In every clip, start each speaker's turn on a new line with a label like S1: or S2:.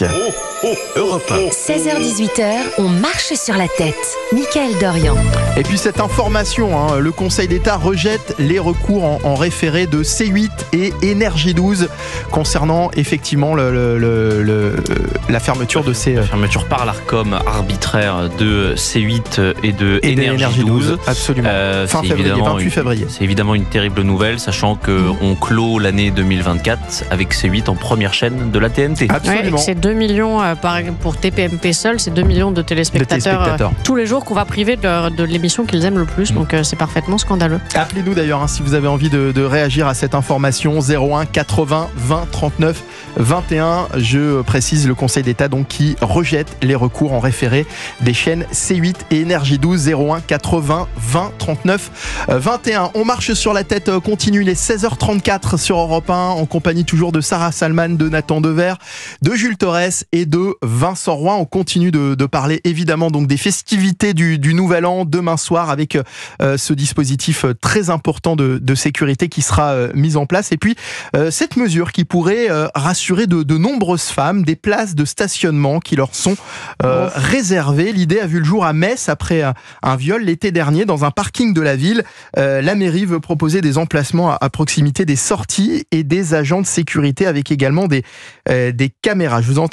S1: Europe 1.
S2: 16h-18h, on marche sur la tête. Mickaël Dorian.
S3: Et puis cette information, le Conseil d'État rejette les recours en référé de C8 et Énergie 12 concernant effectivement la fermeture de ces...
S4: La fermeture par l'Arcom arbitraire de C8 et de Énergie 12.
S3: Absolument. Fin février, 28 février.
S4: C'est évidemment une terrible nouvelle, sachant qu'on clôt l'année 2024 avec C8 en première chaîne de la TNT.
S3: Absolument.
S5: Ouais, c'est 2 millions pour TPMP seul, c'est 2 millions de téléspectateurs tous les jours qu'on va priver de l'émission qu'ils aiment le plus. Donc c'est parfaitement scandaleux.
S3: Appelez-nous d'ailleurs si vous avez envie de réagir à cette information. 01 80 20 39 21. Je précise le Conseil d'État donc qui rejette les recours en référé des chaînes C8 et Énergie 12. 01 80 20 39 21. On marche sur la tête continue, les 16h34 sur Europe 1 en compagnie toujours de Sarah Salman, de Nathan Dever, de Jules Torres et de Vincent Roy. On continue de parler évidemment donc des festivités du Nouvel An demain soir avec ce dispositif très important de sécurité qui sera mis en place. Et puis cette mesure qui pourrait rassurer de nombreuses femmes, des places de stationnement qui leur sont réservées. L'idée a vu le jour à Metz après un viol l'été dernier dans un parking de la ville. La mairie veut proposer des emplacements à proximité des sorties et des agents de sécurité avec également des caméras. Je vous ai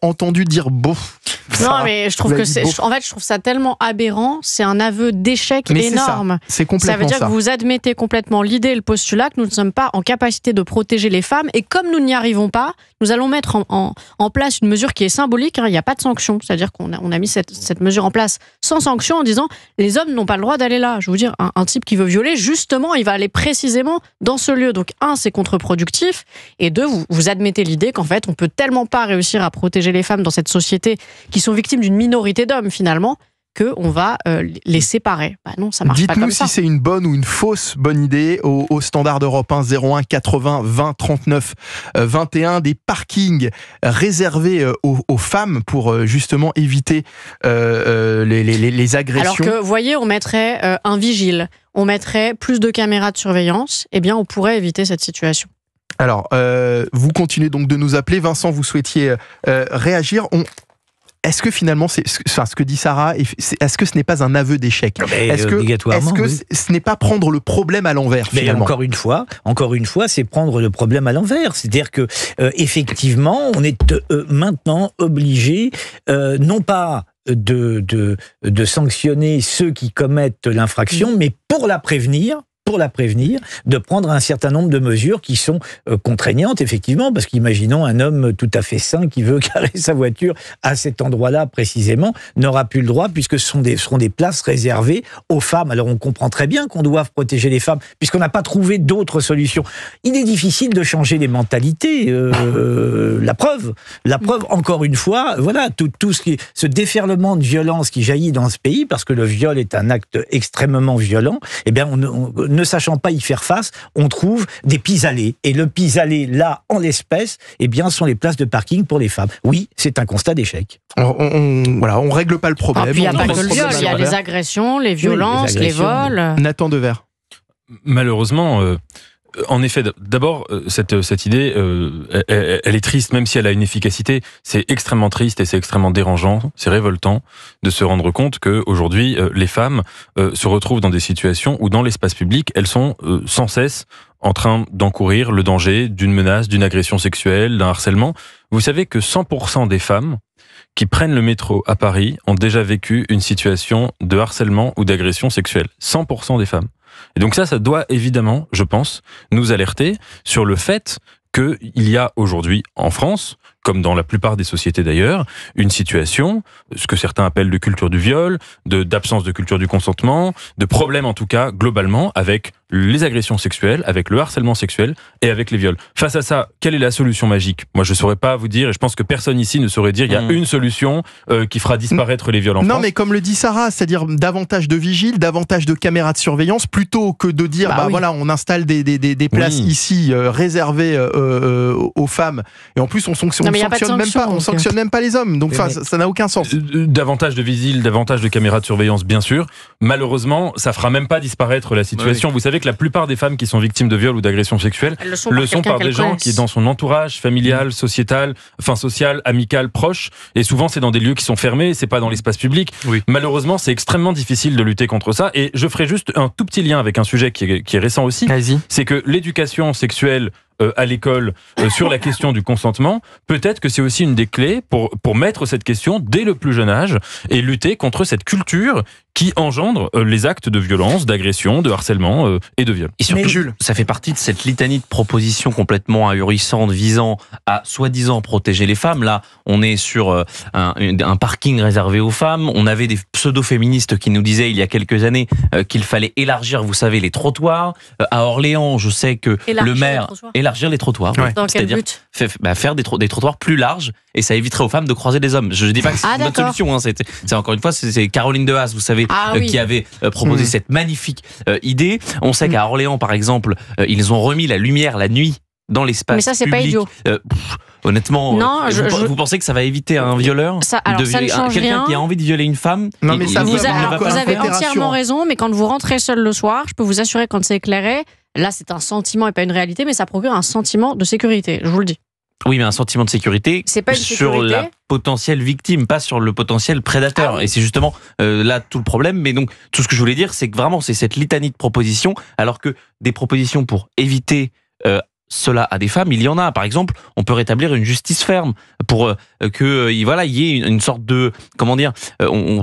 S3: entendu dire bof.
S5: Non, mais je trouve que je trouve ça tellement aberrant. C'est un aveu d'échec énorme.
S3: C'est complètement ça.
S5: Ça veut dire que vous admettez complètement l'idée et le postulat que nous ne sommes pas en capacité de protéger les femmes. Et comme nous n'y arrivons pas, nous allons mettre en place une mesure qui est symbolique. Il n'y a pas de sanction. C'est-à-dire qu'on a mis cette mesure en place sans sanction en disant les hommes n'ont pas le droit d'aller là. Je veux dire, un type qui veut violer, justement, il va aller précisément dans ce lieu. Donc, c'est contre-productif. Et deux, vous admettez l'idée qu'en fait, on peut tellement pas réussir à protéger les femmes dans cette société qui sont victimes d'une minorité d'hommes finalement, qu'on va les séparer. Non, ça marche pas comme ça.
S3: Dites-nous si c'est une bonne ou une fausse bonne idée au standard d'Europe 1 01 80 20 39 21, des parkings réservés aux femmes pour justement éviter les agressions.
S5: Alors que, vous voyez, on mettrait un vigile, on mettrait plus de caméras de surveillance, eh bien on pourrait éviter cette situation.
S3: Alors, vous continuez donc de nous appeler. Vincent, vous souhaitiez réagir. Est-ce que finalement, ce que dit Sarah, est-ce que ce n'est pas un aveu d'échec ? Est-ce que ce n'est pas prendre le problème à l'envers finalement ?
S6: Encore une fois, c'est prendre le problème à l'envers. C'est-à-dire que effectivement, on est maintenant obligé, non pas de sanctionner ceux qui commettent l'infraction, mais pour la prévenir, de prendre un certain nombre de mesures qui sont contraignantes, effectivement, parce qu'imaginons un homme tout à fait sain qui veut garer sa voiture à cet endroit-là précisément, n'aura plus le droit puisque ce seront des places réservées aux femmes. Alors on comprend très bien qu'on doit protéger les femmes, puisqu'on n'a pas trouvé d'autres solutions. Il est difficile de changer les mentalités. La preuve, encore une fois, voilà, tout ce déferlement de violence qui jaillit dans ce pays, parce que le viol est un acte extrêmement violent, eh bien, ne sachant pas y faire face, on trouve des pis-aller. Et le pis-aller, là, en l'espèce, eh bien, sont les places de parking pour les femmes. Oui, c'est un constat d'échec.
S3: Alors, on règle pas le problème.
S5: Puis il n'y a pas que le viol, il y a les agressions, les violences, les vols.
S3: Nathan Dever.
S1: Malheureusement... En effet, d'abord, cette idée, elle est triste, même si elle a une efficacité. C'est extrêmement triste et c'est extrêmement dérangeant, c'est révoltant de se rendre compte qu'aujourd'hui, les femmes se retrouvent dans des situations où, dans l'espace public, elles sont sans cesse en train d'encourir le danger d'une menace, d'une agression sexuelle, d'un harcèlement. Vous savez que 100% des femmes qui prennent le métro à Paris ont déjà vécu une situation de harcèlement ou d'agression sexuelle. 100% des femmes. Et donc ça doit évidemment, je pense, nous alerter sur le fait qu'il y a aujourd'hui en France, comme dans la plupart des sociétés d'ailleurs, une situation, ce que certains appellent de culture du viol, d'absence de culture du consentement, de problèmes en tout cas globalement avec les agressions sexuelles, avec le harcèlement sexuel et avec les viols. Face à ça, quelle est la solution magique ? Moi, je ne saurais pas vous dire, et je pense que personne ici ne saurait dire, il y a une solution qui fera disparaître les viols en France.
S3: Non, mais comme le dit Sarah, c'est-à-dire davantage de vigiles, davantage de caméras de surveillance, plutôt que de dire, voilà, on installe des places ici réservées aux femmes, et en plus on sanctionne même pas les hommes, donc ça n'a aucun sens.
S1: Davantage de vigiles, davantage de caméras de surveillance, bien sûr. Malheureusement, ça fera même pas disparaître la situation. Vous savez savez que la plupart des femmes qui sont victimes de viols ou d'agressions sexuelles
S5: Elles le sont
S1: par des gens
S5: connaissent.
S1: qui est dans son entourage familial, social, amical, proche. Et souvent, c'est dans des lieux qui sont fermés, c'est pas dans l'espace public.
S4: Oui.
S1: Malheureusement, c'est extrêmement difficile de lutter contre ça. Et je ferai juste un tout petit lien avec un sujet qui est récent aussi.
S3: Vas-y.
S1: C'est que l'éducation sexuelle à l'école sur la question du consentement, peut-être que c'est aussi une des clés pour mettre cette question dès le plus jeune âge et lutter contre cette culture qui engendre les actes de violence, d'agression, de harcèlement et de viol.
S4: Et surtout,
S3: Mais Jules,
S4: ça fait partie de cette litanie de propositions complètement ahurissantes visant à soi-disant protéger les femmes. Là, on est sur un parking réservé aux femmes. On avait des pseudo-féministes qui nous disaient il y a quelques années qu'il fallait élargir, vous savez, les trottoirs. À Orléans, je sais que
S5: Élargir
S4: le maire...
S5: les trottoirs.
S4: Élargir les trottoirs.
S3: Ouais.
S4: oui.
S5: Dans quel
S4: C'est-à-dire
S5: but?
S4: faire des trottoirs plus larges et ça éviterait aux femmes de croiser des hommes. Je ne dis pas que c'est
S5: Ah,
S4: une bonne
S5: d'accord.
S4: solution. Hein. C'est encore une fois, c'est Caroline de Haas, vous savez,
S5: Ah oui.
S4: qui avait proposé cette magnifique idée. On sait qu'à Orléans, par exemple, ils ont remis la lumière la nuit dans l'espace
S5: Mais ça, c'est pas
S4: public.
S5: idiot.
S4: Honnêtement,
S5: Non,
S4: vous pensez que ça va éviter à un violeur
S5: Alors, ça ne change
S4: quelqu'un
S5: rien.
S4: qui a envie de violer une femme
S3: Non, mais ça,
S4: il
S3: vous
S5: Vous,
S3: avez-
S4: ne va
S3: encore
S5: vous
S4: pas-
S3: un
S5: avez
S3: côté
S5: entièrement
S3: rassurant.
S5: raison, mais quand vous rentrez seul le soir, je peux vous assurer quand c'est éclairé, là c'est un sentiment et pas une réalité, mais ça procure un sentiment de sécurité, je vous le dis.
S4: Oui, mais un sentiment de sécurité
S5: C'est pas une
S4: sur
S5: sécurité.
S4: la potentielle victime, pas sur le potentiel prédateur.
S5: Ah oui.
S4: Et c'est justement là tout le problème. Mais donc, tout ce que je voulais dire, c'est que vraiment, c'est cette litanie de propositions, alors que des propositions pour éviter cela à des femmes, il y en a. Par exemple, on peut rétablir une justice ferme pour que voilà, il y ait une sorte de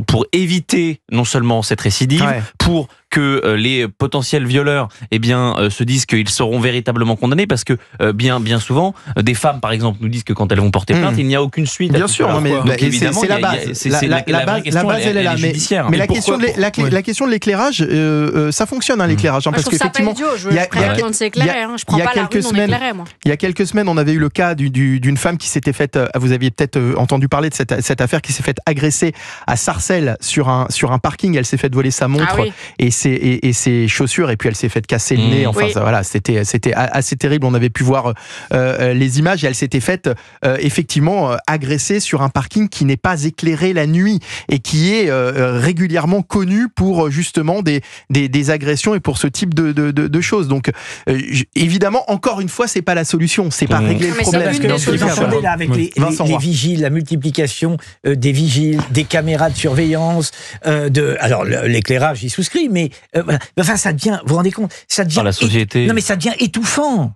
S4: pour éviter non seulement cette récidive,
S3: Ouais.
S4: pour que les potentiels violeurs se disent qu'ils seront véritablement condamnés, parce que bien souvent des femmes par exemple nous disent que quand elles vont porter plainte, il n'y a aucune suite.
S3: Bien
S4: à tout
S3: sûr,
S4: ça.
S3: non, mais
S4: Donc,
S3: bah, et
S4: évidemment,
S3: c'est la
S4: il y a-
S3: base.
S4: c'est
S3: La
S4: vraie
S3: base,
S4: question,
S3: elle est là.
S4: est judiciaire.
S3: Mais
S1: Et
S3: la question,
S1: pourquoi-
S3: la question de l'éclairage, ça fonctionne, hein, l'éclarage, hein,
S5: Moi, je
S3: parce
S5: trouve ça pas
S3: qu'effectivement,
S5: idiot, je
S3: il y a-
S5: préfère
S3: il y a-
S5: quand c'est éclairé. Hein. Je prends
S3: il y a
S5: pas la rue
S3: quelques
S5: non
S3: semaines-
S5: éclairée, moi.
S3: il y a quelques semaines, on avait eu le cas d'une femme qui s'était faite, vous aviez peut-être entendu parler de cette affaire, qui s'est faite agresser à Sarcelles sur un parking. Elle s'est faite voler sa montre
S5: Ah oui.
S3: et ses chaussures, et puis elle s'est faite casser le nez. Enfin,
S5: Oui.
S3: voilà, c'était assez terrible. On avait pu voir les images, et elle s'était faite effectivement agresser sur un parking qui n'est pas éclairé la nuit et qui est régulièrement connu pour justement des agressions et pour ce type de choses. Donc évidemment, encore une fois, c'est pas la solution, c'est pas régler le
S5: Mais c'est
S3: problème.
S5: une
S3: que
S5: des
S3: dans tous les
S5: solutions.
S3: cas,
S6: Vous entendez
S3: voilà.
S6: là avec
S1: Oui.
S3: Vincent
S6: les
S3: Roy.
S6: vigiles, la multiplication des vigiles, des caméras de surveillance, alors l'éclairage, j'y souscris, mais voilà. Enfin, ça devient, vous vous rendez compte, ça devient
S4: Dans la société.
S6: non mais ça devient étouffant.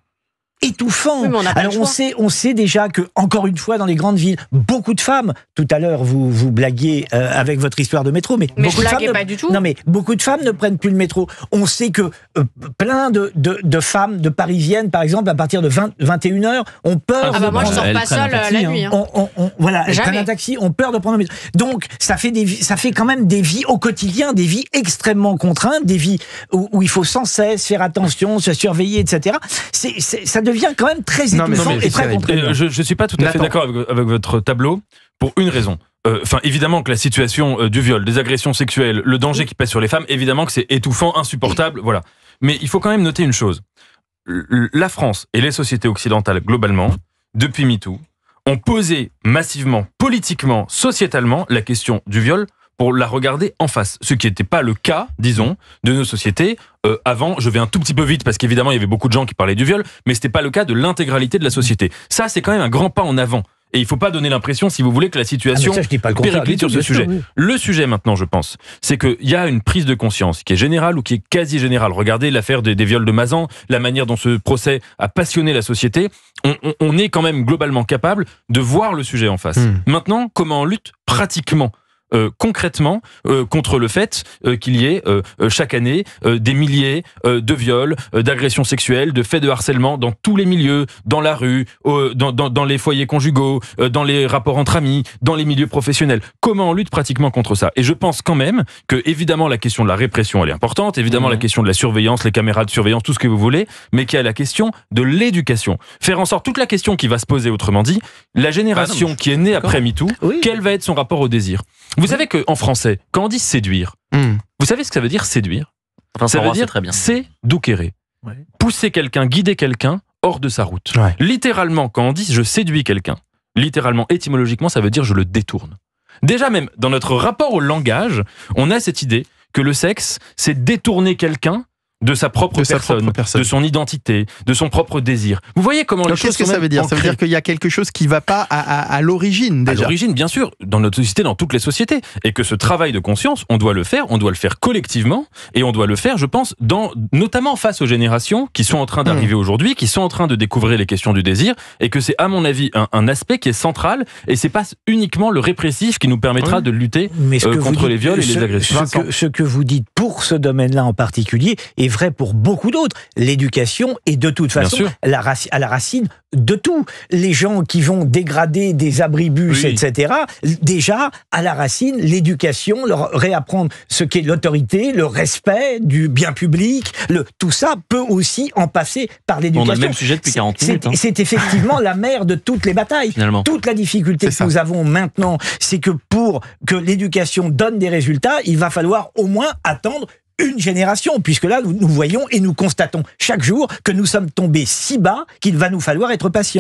S6: Étouffant.
S5: Oui, mais on n'a pas
S6: Alors
S5: le choix.
S6: on sait déjà que, encore une fois, dans les grandes villes, beaucoup de femmes. Tout à l'heure, vous blaguiez avec votre histoire de métro, mais
S5: Mais
S6: beaucoup
S5: je
S6: de femmes
S5: blaguais pas du tout.
S6: Non, mais beaucoup de femmes ne prennent plus le métro. On sait que plein de femmes, de Parisiennes, par exemple, à partir de 21h, ont peur.
S5: Ah bah moi je sors
S4: Elles
S5: pas
S4: prennent un
S5: seule
S4: taxi,
S5: la nuit. hein.
S6: Voilà, elles
S5: Jamais.
S6: prennent un taxi, ont peur de prendre un métro. Donc, ça fait quand même des vies au quotidien, des vies extrêmement contraintes, des vies où il faut sans cesse faire attention, se surveiller, etc. Ça devient quand même très
S3: Non, mais
S6: étouffant
S3: non, mais
S6: et très
S3: c'est-
S6: contraignant.
S1: Je suis pas tout à fait
S3: Nathan.
S1: d'accord avec votre tableau pour une raison. Enfin, évidemment que la situation du viol, des agressions sexuelles, le danger qui pèse sur les femmes, évidemment que c'est étouffant, insupportable, voilà. Mais il faut quand même noter une chose. La France et les sociétés occidentales globalement, depuis MeToo, ont posé massivement, politiquement, sociétalement, la question du viol pour la regarder en face. Ce qui n'était pas le cas, disons, de nos sociétés avant. Je vais un tout petit peu vite parce qu'évidemment, il y avait beaucoup de gens qui parlaient du viol, mais c'était pas le cas de l'intégralité de la société. Ça, c'est quand même un grand pas en avant. Et il faut pas donner l'impression, si vous voulez, que la
S6: Ah, mais
S1: situation
S6: ça, je dis pas le contraire
S1: périclite
S6: du tout,
S1: sur ce
S6: bien sûr,
S1: sujet.
S6: oui.
S1: Le sujet maintenant, je pense, c'est qu'il y a une prise de conscience qui est générale ou qui est quasi générale. Regardez l'affaire des viols de Mazan, la manière dont ce procès a passionné la société. On est quand même globalement capable de voir le sujet en face. Maintenant, comment on lutte pratiquement concrètement contre le fait qu'il y ait chaque année des milliers de viols, d'agressions sexuelles, de faits de harcèlement dans tous les milieux, dans la rue, dans les foyers conjugaux, dans les rapports entre amis, dans les milieux professionnels. Comment on lutte pratiquement contre ça? Et je pense quand même que, évidemment, la question de la répression, elle est importante, évidemment la question de la surveillance, les caméras de surveillance, tout ce que vous voulez, mais qu'il y a la question de l'éducation. Faire en sorte, toute la question qui va se poser, autrement dit, la génération qui est née après MeToo,
S6: Oui.
S1: quel va être son rapport au désir? Vous savez qu'en français, quand on dit séduire, vous savez ce que ça veut dire séduire?
S4: Enfin,
S1: Ça veut
S4: c'est
S1: dire
S4: très bien.
S1: séduquere.
S6: Ouais.
S1: Pousser quelqu'un, guider quelqu'un hors de sa route.
S3: Ouais.
S1: Littéralement, quand on dit je séduis quelqu'un, littéralement, étymologiquement, ça veut dire je le détourne. Déjà même, dans notre rapport au langage, on a cette idée que le sexe, c'est détourner quelqu'un de sa propre personne, de son identité, de son propre désir. Vous voyez comment les choses
S3: qu'est-ce que ça veut dire? Ça veut dire qu'il y a quelque chose qui ne va pas à l'origine déjà.
S1: À l'origine, bien sûr, dans notre société, dans toutes les sociétés. Et que ce travail de conscience, on doit le faire collectivement, et on doit le faire, je pense, notamment face aux générations qui sont en train d'arriver aujourd'hui, qui sont en train de découvrir les questions du désir, et que c'est, à mon avis, un aspect qui est central, et c'est pas uniquement le répressif qui nous permettra de lutter contre les viols et les agressions.
S6: Ce que vous dites pour ce domaine-là en particulier est vrai pour beaucoup d'autres. L'éducation est de toute façon à la racine de tout. Les gens qui vont dégrader des abribus, etc., déjà, à la racine, l'éducation, leur réapprendre ce qu'est l'autorité, le respect du bien public, tout ça peut aussi en passer par l'éducation.
S4: On a le même sujet depuis 40 minutes.
S6: C'est effectivement la mère de toutes les batailles. Finalement. Toute la difficulté que nous avons maintenant, c'est que pour que l'éducation donne des résultats, il va falloir au moins attendre une génération, puisque là, nous voyons et nous constatons chaque jour que nous sommes tombés si bas qu'il va nous falloir être patients.